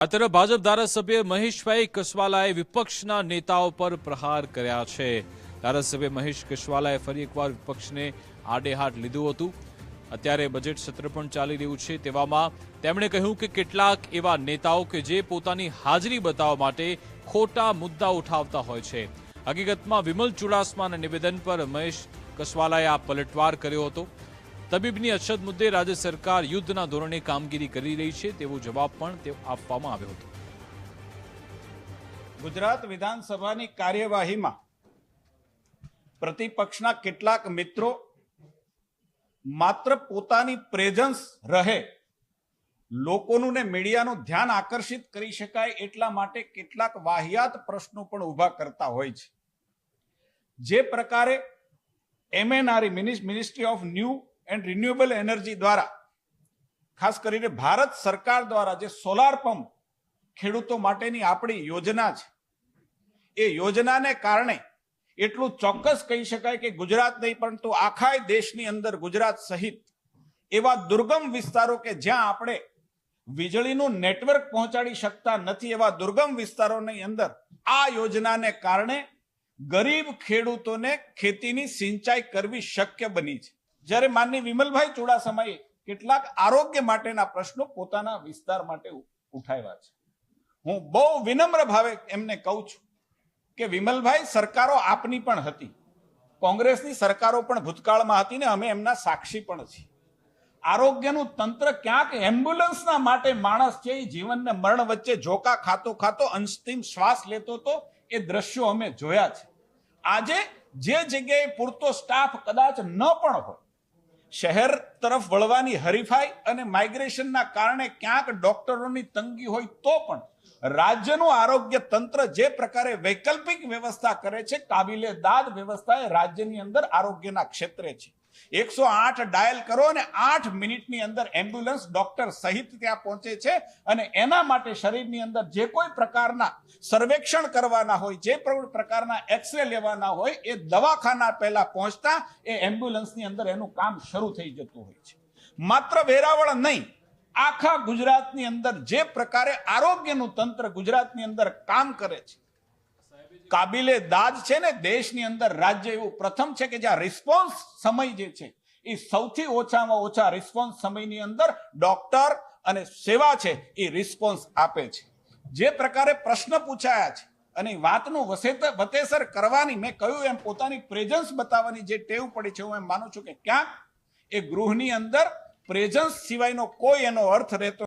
આ તરફ ભાજપ ધારાસભ્ય મહેશભાઈ કસવાલાએ વિપક્ષના નેતાઓ પર પ્રહાર કર્યા છે। ધારાસભ્ય મહેશ કસવાલાએ ફરી એકવાર વિપક્ષને આડેહાથ લીધું હતું। અત્યારે બજેટ સત્ર પણ ચાલી રહ્યું છે, તેવામાં તેમણે કહ્યું કે કેટલાક એવા નેતાઓ કે જે પોતાની હાજરી બતાવવા માટે ખોટા મુદ્દા ઉઠાવતા હોય છે। હકીકતમાં વિમલ ચુડાસમાના નિવેદન પર મહેશ કસવાલાએ આ પલટવાર કર્યો હતો। તબીબની અછત મુદ્દે રાજ્ય સરકાર યુદ્ધના ધોરણે કામગીરી કરી રહી છે તેવો જવાબ પણ આપવામાં આવ્યો હતો। ગુજરાત વિધાનસભાની કાર્યવાહીમાં પ્રતિપક્ષના કેટલાક મિત્રો માત્ર પોતાની પ્રેઝન્સ રહે, લોકોનું ને મીડિયાનું ધ્યાન આકર્ષિત કરી શકાય એટલા માટે કેટલાક વાહિયાત પ્રશ્નો પણ ઊભા કરતા હોય છે। જે પ્રકારે MNRE ministry of new and renewable energy દ્વારા ખાસ કરીને ભારત સરકાર દ્વારા જે સોલાર પંપ ખેડૂતો માટેની આપણી યોજના છે, એ યોજનાને કારણે એટલું ચોક્કસ કહી શકાય કે ગુજરાત નહીં પરંતુ આખા દેશની અંદર ગુજરાત સહિત એવા દુર્ગમ વિસ્તારો કે જ્યાં આપણે વીજળીનું નેટવર્ક પહોંચાડી શકતા નથી, એવા દુર્ગમ વિસ્તારોની અંદર આ યોજનાને કારણે ગરીબ ખેડૂતોને ખેતીની સિંચાઈ કરવી શક્ય બની છે। જ્યારે માનની વિમલભાઈ ચુડાસમાએ કેટલાક આરોગ્ય માટેના પ્રશ્નો પોતાના વિસ્તાર માટે ઉઠાવ્યા છે। હું બહુ વિનમ્ર ભાવે એમને કહું છું કે વિમલભાઈ, સરકારો આપની પણ હતી, કોંગ્રેસની સરકારો પણ ભૂતકાળમાં હતી ને અમે એમના સાક્ષી પણ છીએ। આરોગ્યનું તંત્ર ક્યાંક એમ્બ્યુલન્સના માટે માણસ છે એ જીવનને મરણ વચ્ચે ઝોકા ખાતો ખાતો અંતિમ શ્વાસ લેતો હતો, એ દ્રશ્યો અમે જોયા છે। આજે જે જગ્યાએ પૂરતો સ્ટાફ કદાચ ન પણ હોય, શહેર તરફ વળવાની હરીફાઈ અને માઇગ્રેશનના કારણે ક્યાંક ડોક્ટરોની તંગી હોય તો પણ રાજ્યનું આરોગ્ય તંત્ર જે પ્રકારે વૈકલ્પિક વ્યવસ્થા કરે છે, કાબિલે દાદ વ્યવસ્થા એ રાજ્યની અંદર આરોગ્યના ક્ષેત્રે છે। 108 ડાયલ કરો અને 8 મિનિટની અંદર એમ્બ્યુલન્સ ડોક્ટર સહિત ત્યાં પહોંચે છે અને એના માટે શરીરની અંદર જે કોઈ પ્રકારના સર્વેક્ષણ કરવાના હોય, જે પ્રકારના એક્સરે લેવાના હોય, એ દવાખાના પહેલા પહોંચતા એ એમ્બ્યુલન્સની અંદર એનું કામ શરૂ થઈ જતું હોય છે। માત્ર વેરાવળ નહીં, આખા ગુજરાતની અંદર જે પ્રકારે આરોગ્યનું તંત્ર ગુજરાતની અંદર કામ કરે છે, કાબિલે દાદ છે ને। દેશની અંદર રાજ્ય એવું પ્રથમ છે કે જ્યાં રિસ્પોન્સ સમય જે છે એ સૌથી ઓછામાં ઓછા રિસ્પોન્સ સમયની અંદર ડોક્ટર અને સેવા છે એ રિસ્પોન્સ આપે છે। જે પ્રકારે પ્રશ્ન પૂછાયા છે અને વાતનું વતેસર કરવાની, મેં કહ્યું એમ પોતાની પ્રેઝન્સ બતાવવાની જે ટેવ પડી છે, હું એમ માનું છું કે ક્યાંક એ ગૃહની અંદર પ્રેઝન્સ સિવાયનો કોઈ એનો અર્થ રહેતો